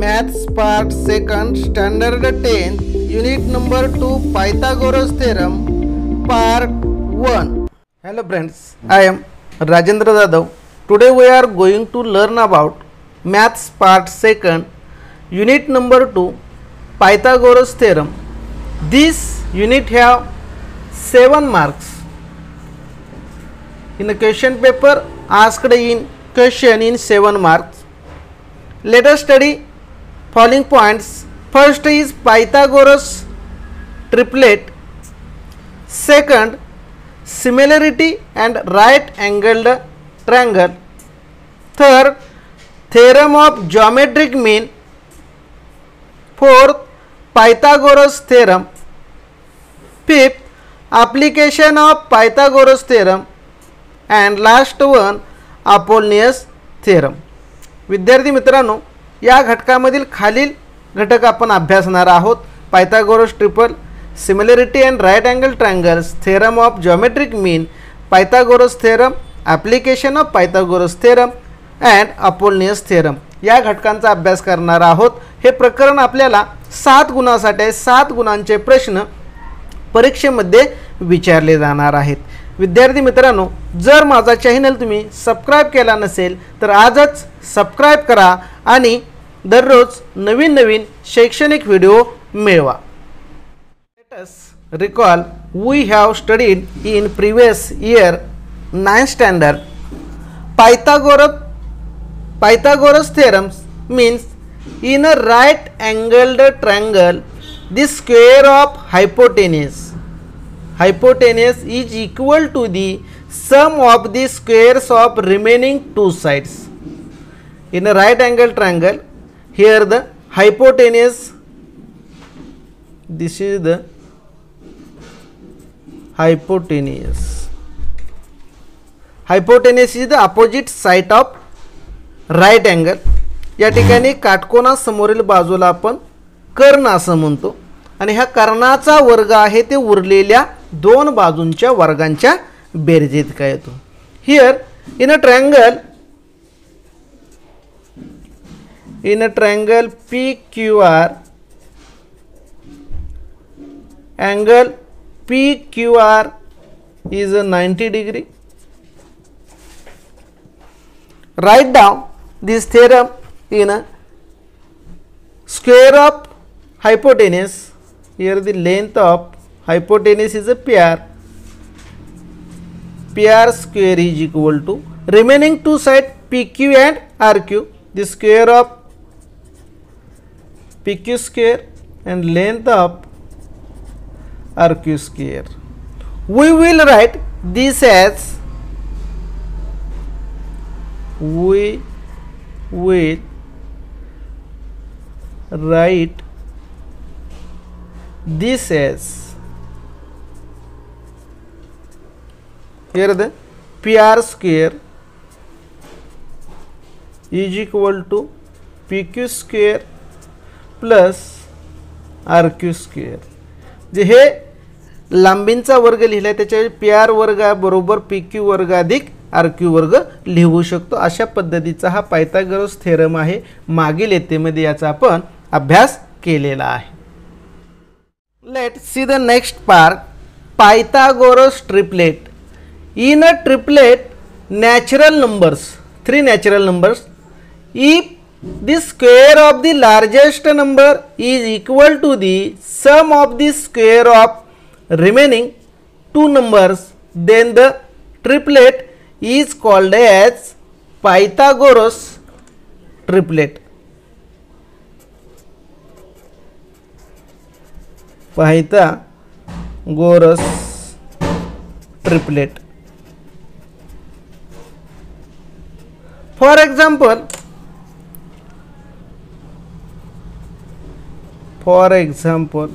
Maths part 2nd standard 10th unit number 2 Pythagoras theorem part 1. Hello friends, I am Rajendra Jadhav. Today we are going to learn about Maths part 2nd unit number 2 Pythagoras theorem. This unit have 7 marks. In the question paper asked in question in 7 marks. Let us study following points. First is Pythagoras triplet. Second, similarity and right angled triangle. Third, theorem of geometric mean. Fourth, Pythagoras theorem. Fifth, application of Pythagoras theorem. And last one, Apollonius theorem. विद्यार्थी मित्रांनो, या घटकामधील खालील घटक आपण अभ्यासणार आहोत. Pythagoras triple, similarity and right angle triangles, theorem of geometric mean, Pythagoras theorem, application of Pythagoras theorem and Apollonius theorem या घटकांचा अभ्यास करणार आहोत. हे प्रकरण आपल्याला 7 गुणांसाठी 7 गुणांचे प्रश्न परीक्षेमध्ये विचारले जाणार आहेत. विद्यार्थी मित्रांनो, जर माझा चॅनल तुम्ही सबस्क्राइब केला नसेल तर आजच सबस्क्राइब करा आणि दररोज नवीन नवीन शैक्षणिक व्हिडिओ मिळवा. Let us recall we have studied in previous year 9th standard Pythagoras theorem means in a right angled triangle the square of hypotenuse is equal to the sum of the squares of remaining two sides. In a right angle triangle, here the hypotenuse, this is the hypotenuse. Hypotenuse is the opposite side of right angle. या ठिकाणी काटकोनासमोरील बाजूला आपण कर्ण असं म्हणतो आणि ह्या कर्णाचा वर्ग आहे ते उरलेल्या दोन बाजूंच्या वर्गांच्या बेरजेत काय येतो. Here in a triangle PQR, angle PQR is a 90 degree. Write down this theorem in a square of hypotenuse. Here the length of hypotenuse is a PR. PR square is equal to remaining two sides PQ and RQ. The square of PQ square and length of RQ square. We will write this as here the PR square is equal to PQ square plus RQ square. जे हे लांबींचा वर्ग लिहिलाय त्याच्या PR वर्ग बरोबर PQ वर्ग अधिक RQ वर्ग लिहू शकतो. अशा पद्धतीचा हा पायथागोरस थेरम आहे. मागील येतेमध्ये याचा आपण अभ्यास केलेला आहे. Let see the next part, Pythagoras triplet. In a triplet, natural numbers, 3 natural numbers, if the square of the largest number is equal to the sum of the square of remaining 2 numbers, then the triplet is called as Pythagoras triplet. Pythagoras triplet. For example,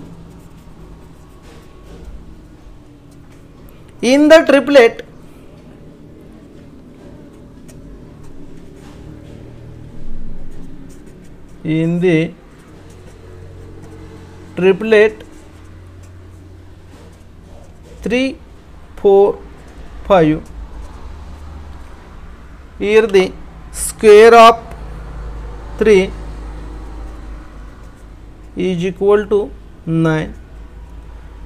in the triplet, triplet 3, 4, 5. Here the square of 3 is equal to 9.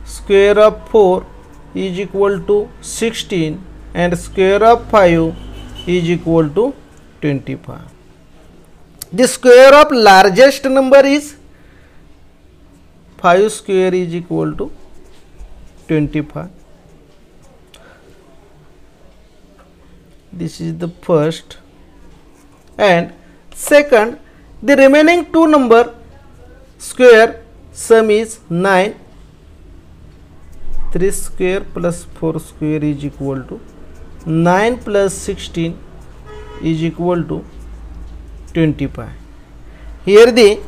Square of 4 is equal to 16 and square of 5 is equal to 25. The square of largest number is 5 square is equal to 25. This is the first. And second, the remaining two number square sum is 9. 3 square plus 4 square is equal to 9 plus 16 is equal to 25. Here the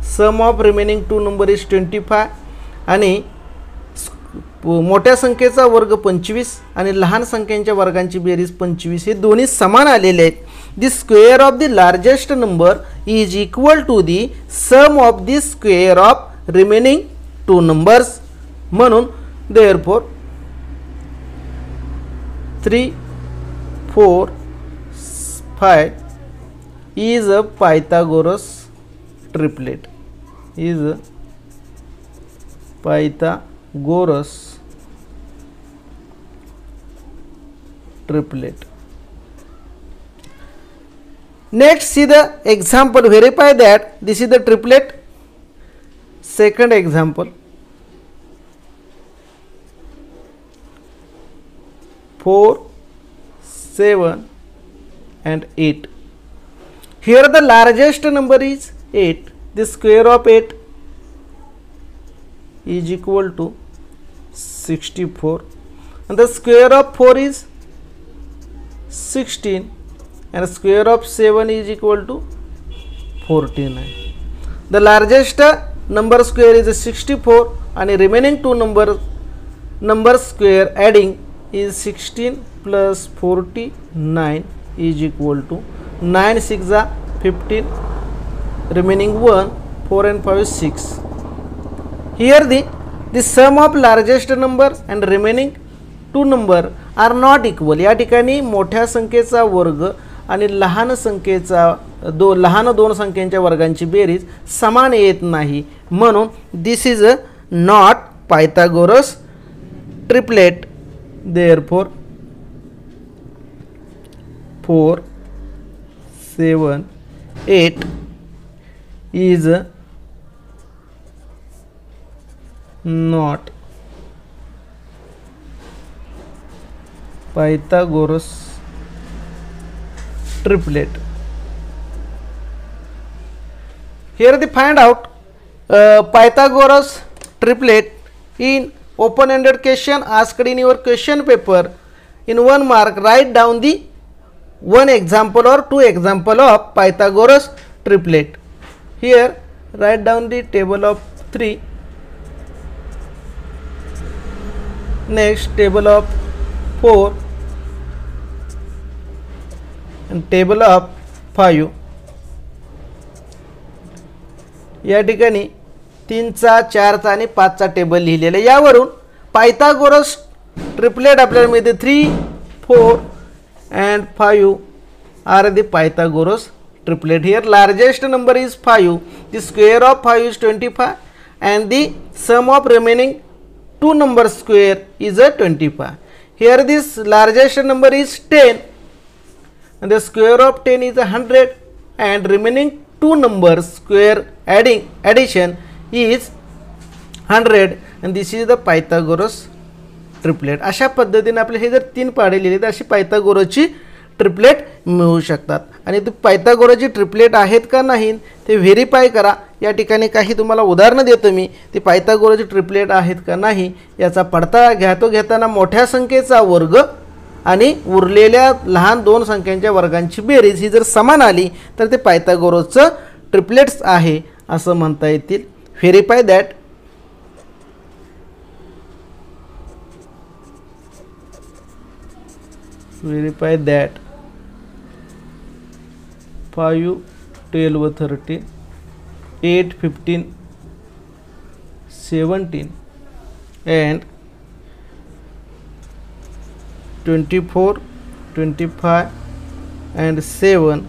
sum of remaining two number is 25 आणि मोठ्या संख्येचा वर्ग 25 आणि लहान संख्यांच्या वर्गांची berries 25 हे दोन्ही समान आलेले आहेत. The square of the largest number is equal to the sum of the square of remaining two numbers. म्हणून therefore 3, 4, 5 is a Pythagoras triplet. Is a Pythagoras triplet. Next, see the example. Verify that this is the triplet. Second example. 4, 7 and 8. Here the largest number is 8. The square of 8 is equal to 64 and the square of 4 is 16 and square of 7 is equal to 49. The largest number square is 64 and remaining two number square adding is 16 plus 49 is equal to 9 6 are 15, remaining 1, 4 and 5 is 6. Here the sum of largest number and remaining two number are not equal. या ठिकाणी मोठ्या संख्येचा वर्ग आणि लहान संख्येचा लहान दोन संख्यांच्या वर्गांची बेरीज समान येत नाही. म्हणून this is a not Pythagoras triplet. Therefore 4, 7, 8 is not Pythagoras triplet. Here they find out Pythagoras triplet in open-ended question asked in your question paper. In 1 mark, write down the one example or two example of Pythagoras triplet. Here write down the table of 3, next table of 4 and table of 5. या ठिकाणी 3चा 4चा आणि 5चा table लिहिलेला. यावरून Pythagoras triplet आपल्याला मिळते. 3, 4 and 5 are the Pythagoras triplet. Here largest number is 5. The square of 5 is 25 and the sum of remaining two number square is a 25. Here this largest number is 10 and the square of 10 is 100 and remaining two numbers square addition is 100 and this is the Pythagoras triplet. अशा पद्धतीने आपले हे जर 3 पाढे लिहिले तर अशी पायथागोरसची triplet मिळू शकतात. आणि ते पायथागोरसची ट्रिपलेट आहेत का नाही ते व्हेरीफाय करा. या ठिकाणी काही तुम्हाला उदाहरणं देतो मी. ते पायथागोरसची ट्रिपलेट आहेत का नाही याचा पडताळा घेताना मोठ्या संख्येचा वर्ग आणि उरलेल्या लहान दोन संख्यांच्या वर्गांची बेरीज ही जर समान आली तर ते पायथागोरसचं ट्रिपलेट्स आहे असं म्हणता येतील. Verify that. Verify that 5, 12, 13, 8, 15, 17 and 24, 25 and 7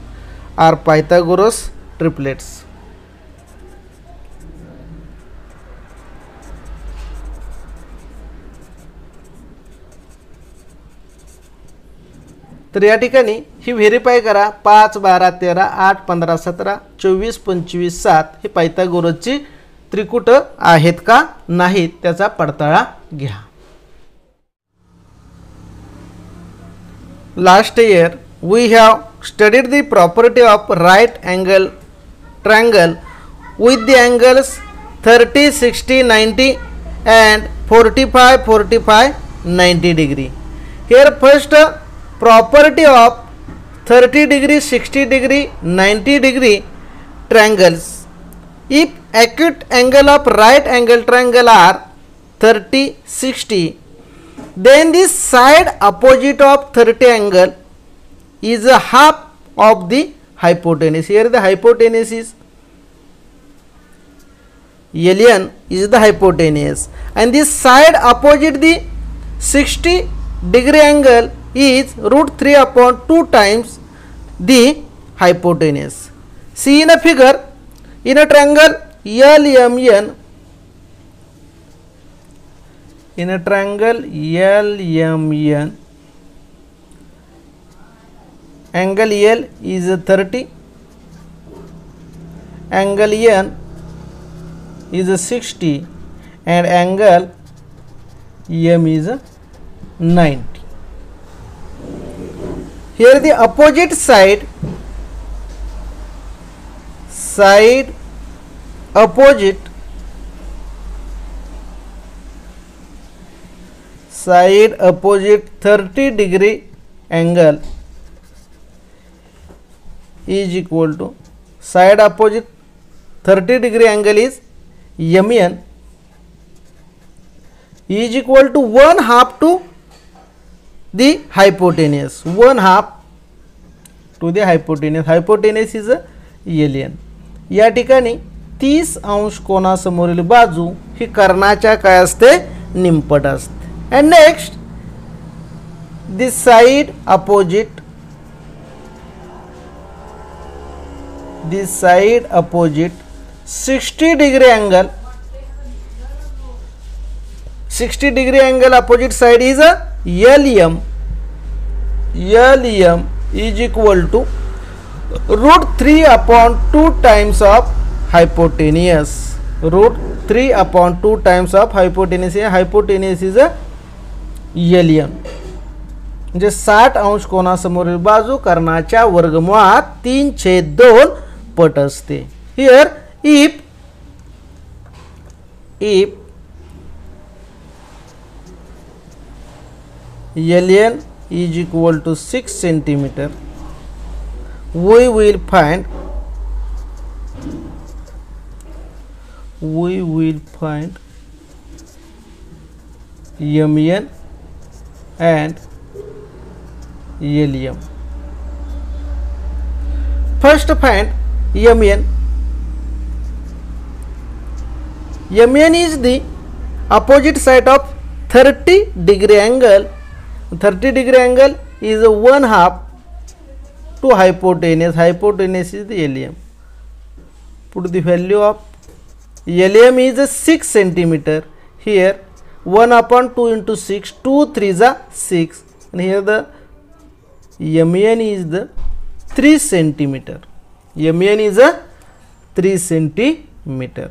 are Pythagoras triplets. तर या ठिकाणी ही व्हेरीफाय करा. 5, 12, 13, 8, 15, 17, 24, 25, 7 हे पायथागोरसची त्रिकुट आहेत का नाहीत त्याचा पडताळा घ्या. Last year we have studied the property of right angle triangle with the angles 30, 60, 90 and 45, 45, 90 degree. Here first property of 30 degree, 60 degree, 90 degree triangles. If acute angle of right angle triangle are 30, 60, then the side opposite of 30 angle is a half of the hypotenuse. Here the hypotenuse is LN is the hypotenuse, and the side opposite the 60 degree angle is √3 upon 2 times the hypotenuse. See in a figure, in a triangle LMN, in a triangle LMN, angle L is 30, angle N is 60 and angle M is 90. Here the opposite side opposite side opposite 30 degree angle is equal to side opposite 30 degree angle is MN is equal to 1/2 to the hypotenuse, 1/2 to the hypotenuse. Hypotenuse is LN. या ठिकाणी 30 अंश कोनासमोरील बाजू ही कर्णाच्या काय असते निंपट असते. And next the side opposite 60 degree angle, 60 degree angle opposite side is a LM. LM is equal to √3 upon 2 times of hypotenuse. √3 upon 2 times of hypotenuse. Hypotenuse is a LM. म्हणजे 60 अंश कोनासमोरील बाजू कर्णाच्या वर्गमुळात 3/2 पट असते. Here if LN is equal to 6 centimeter, we will find MN and LM. First find MN. MN is the opposite side of 30 degree angle. 30 degree angle is 1/2 to hypotenuse. Hypotenuse is the LM. Put the value of LM is 6 centimeter. Here 1/2 into 6, 2 3s are 6, and here the MN is the 3 centimeter. MN is a 3 centimeter.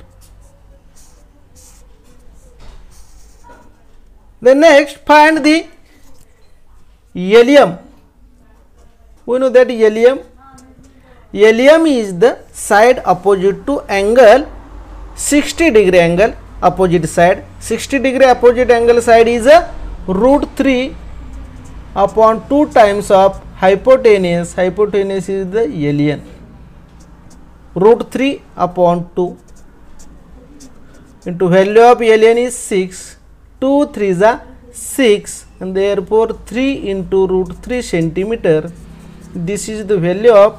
Then next find the LM. We know that LM is the side opposite to angle 60 degree angle opposite side. 60 degree opposite angle side is a √3 upon 2 times of hypotenuse. Hypotenuse is the LN. √3 upon 2 into value of LN is 6. 2 3s are 6, and therefore 3 into √3 centimeter. This is the value of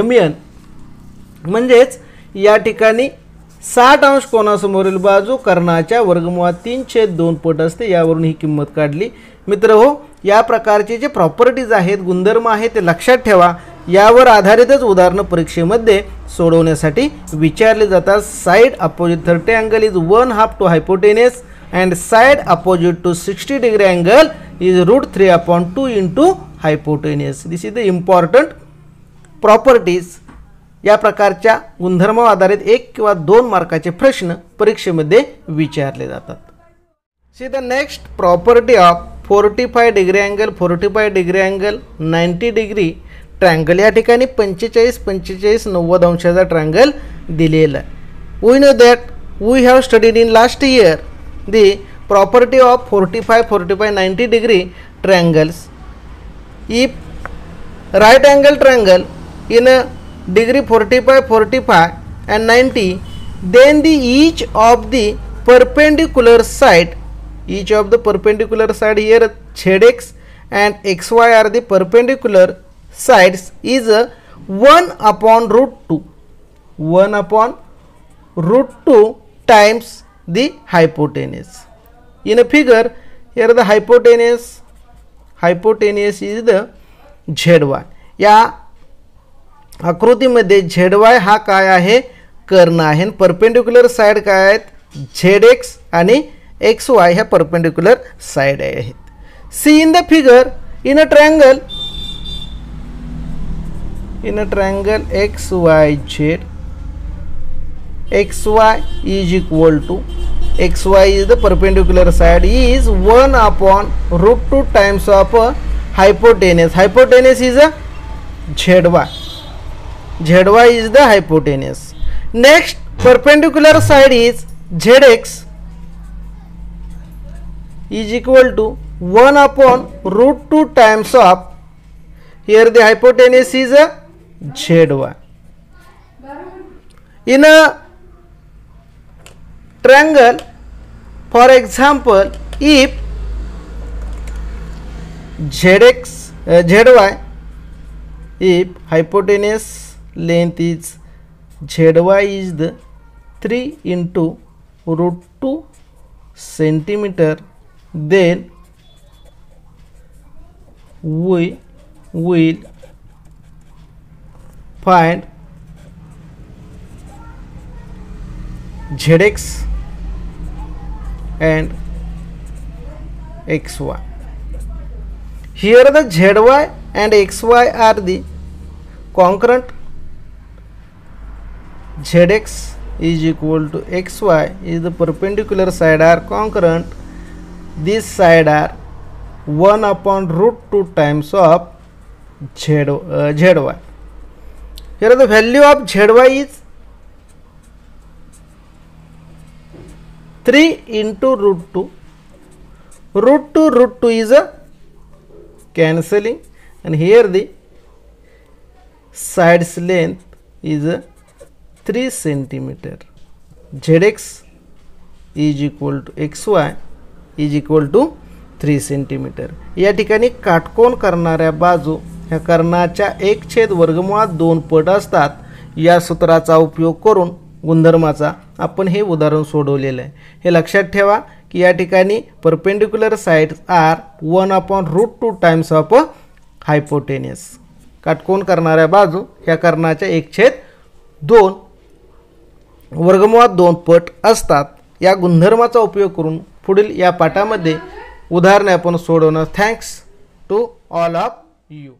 MN. म्हणजेच या ठिकाणी 60 अंश कोनासमोरील बाजू कर्णाच्या वर्गमुळात 3/2 पट असते. यावरून ही किंमत काढली. मित्रहो, या प्रकारचे जे प्रॉपर्टीज आहेत, गुणधर्म आहेत, ते लक्षात ठेवा. यावर आधारितच उदाहरण परीक्षेमध्ये सोडवण्यासाठी विचारले जातात. Side opposite 30 angle is 1/2 to hypotenuse and side opposite to 60 degree angle is √3 upon 2 into hypotenuse. This is the important properties. या प्रकारच्या गुणधर्मावर आधारित 1 किंवा 2 मार्काचे प्रश्न परीक्षेमध्ये विचारले जातात. See the next property of 45 degree angle, 45 degree angle, 90 degree triangle. या ठिकाणी 45 45 90 अंशाचा ट्रायंगल दिलेला आहे. We know that we have studied in last year the property of 45 45 90 degree triangles. If right angle triangle in a degree 45 45 and 90, then the each of the perpendicular side here zx and xy are the perpendicular sides is 1 upon root 2 times the hypotenuse. In a figure here the hypotenuse is the ZY. या आकृतीमध्ये ZY हा काय आहे, कर्ण आहे. Perpendicular side काय आहेत, ZX आणि XY ह्या परपेंडिक्युलर साइड आहेत. See in the figure in a triangle XYZ, XY is equal to XY is the perpendicular side is 1 upon root 2 times of hypotenuse. Hypotenuse is a ZY. ZY is the hypotenuse. Next perpendicular side is ZX is equal to 1 upon root 2 times of, here the hypotenuse is a ZY. In a triangle, for example, if ZY, if hypotenuse length is ZY is the 3 into root 2 centimeter, then we will find ZX and XY. Here the ZY and XY are the concurrent. ZX is equal to XY is the perpendicular side are concurrent. This side are 1 upon root 2 times of ZY. Here the value of ZY is 3 into root 2. Root 2 is a cancelling, and here the side's length is a 3 centimeter. ZX is equal to XY is equal to 3 centimeter. या ठिकाणी काटकोन करणाऱ्या बाजू ह्या कर्णाच्या 1/वर्गमुळात 2 पट असतात. या सूत्राचा उपयोग करून गुणधर्माचा आपण हे उदाहरण सोडवलेलं आहे. हे लक्षात ठेवा की या ठिकाणी perpendicular sides are 1 upon root 2 times of hypotenuse. काटकोन करणाऱ्या बाजू ह्या कर्णाच्या 1/2 पट असतात. या गुणधर्माचा उपयोग करून पुढील या पाठामध्ये उदाहरणे आपण सोडवणार. Thanks to all of you.